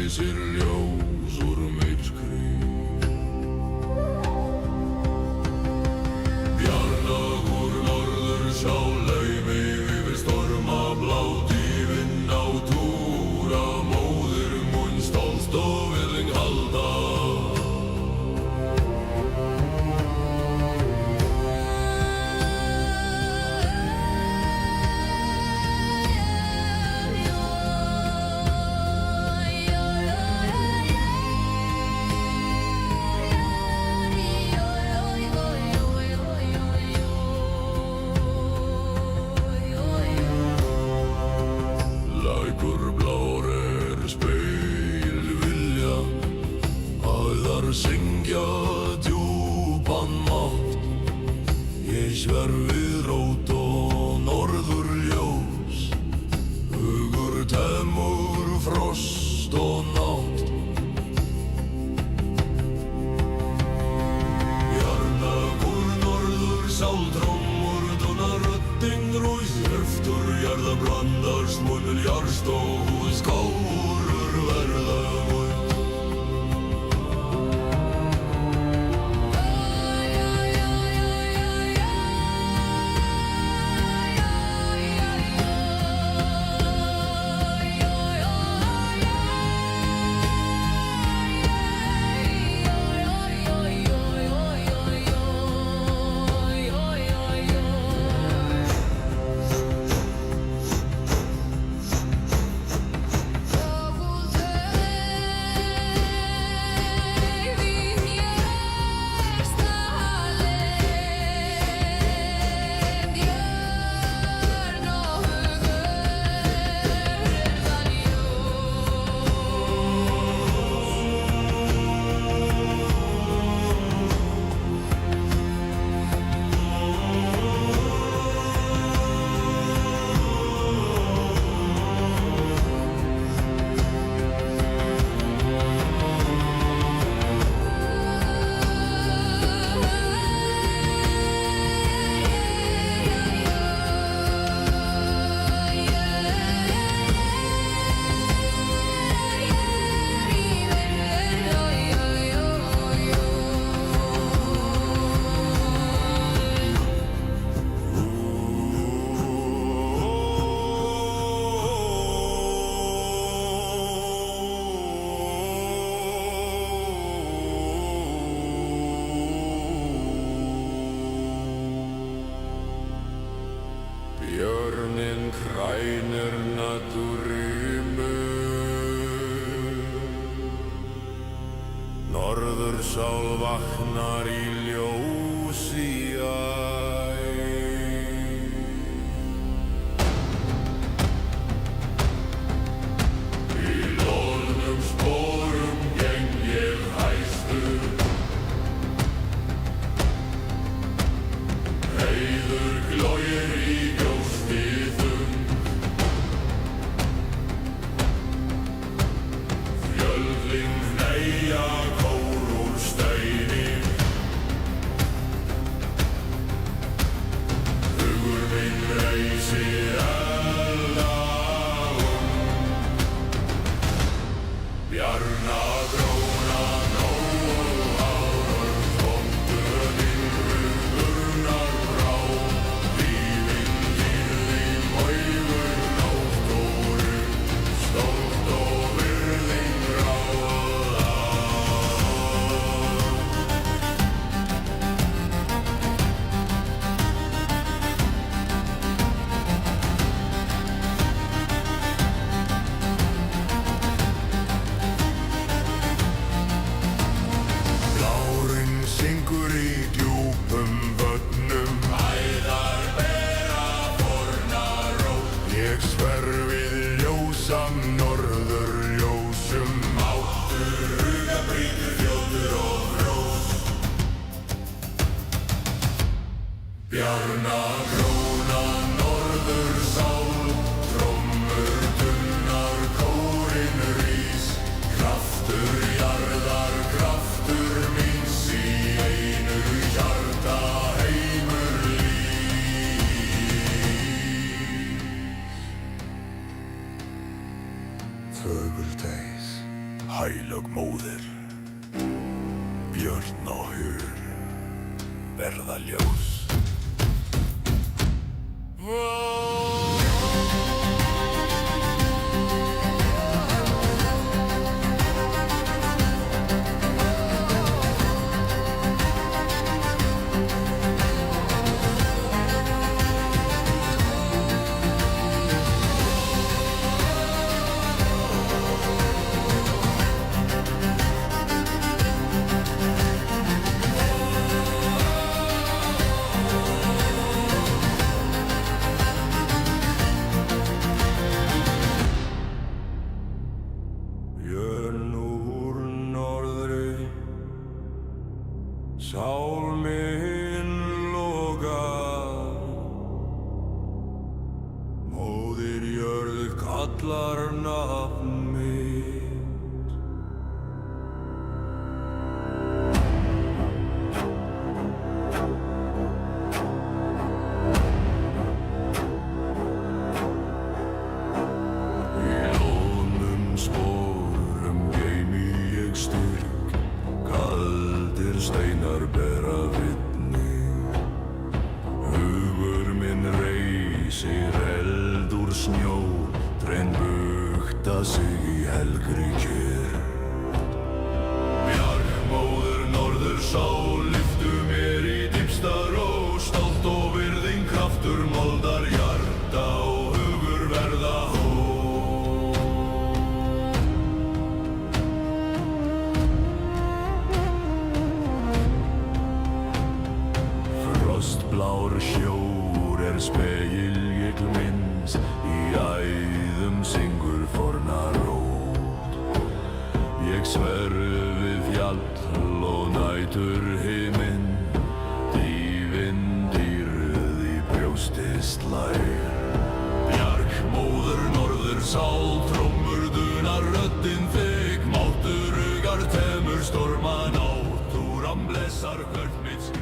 sér ljós úr myrkri. Bjarnagur norður sjá laumi yfir storma blát í vind á túra móðir mun stolt og virðing halda. Syngja djúpan mátt, ég sver við rót og norðurljós, hugur temur frost og nátt. Bjarnagur norður sál trommur, dona rödding rús, eftir jarða blandast munur jarst og húð skárur verða mun. Björninn krænir natúrrímu, norðursál vaknar í ljósi æ. Í loðnum sporum geng ég hæstur, heiður glóir í brjósti þung. Fjöllin hneigja kór úr steini, hugur minn reisi elda Bjarna gróna nóg áður tómtur innru urnar brá. Lífinn dýrði maugur náttúru, stolt og virðing ráða. Heilög móðir, björn og hur, verða ljós. Björn úr norðri, sál mín logar. Móðir jörð kallar nafn mitt. Í lónum sporum geymi ég styrk, kaldir steinar bera vitni. Hugur minn reisir eld úr snjó, trén bukta sig í helgri kyrrð. Bjargmóðir norðursál, lyftu mér í dýpsta ró, stolt og virðing kraftur moldar hjarta og hugur verða hó. Frostblár sjór spegilgegl minns, í æðum syngur forna rót. Ég sver við fjall og nætur himinn, dýfinn dýrð í brjósti slær. Bjargmóður norðursál, trommur dunar röddin þig, máttur ugar temur storma náttúran blessar hvert mitt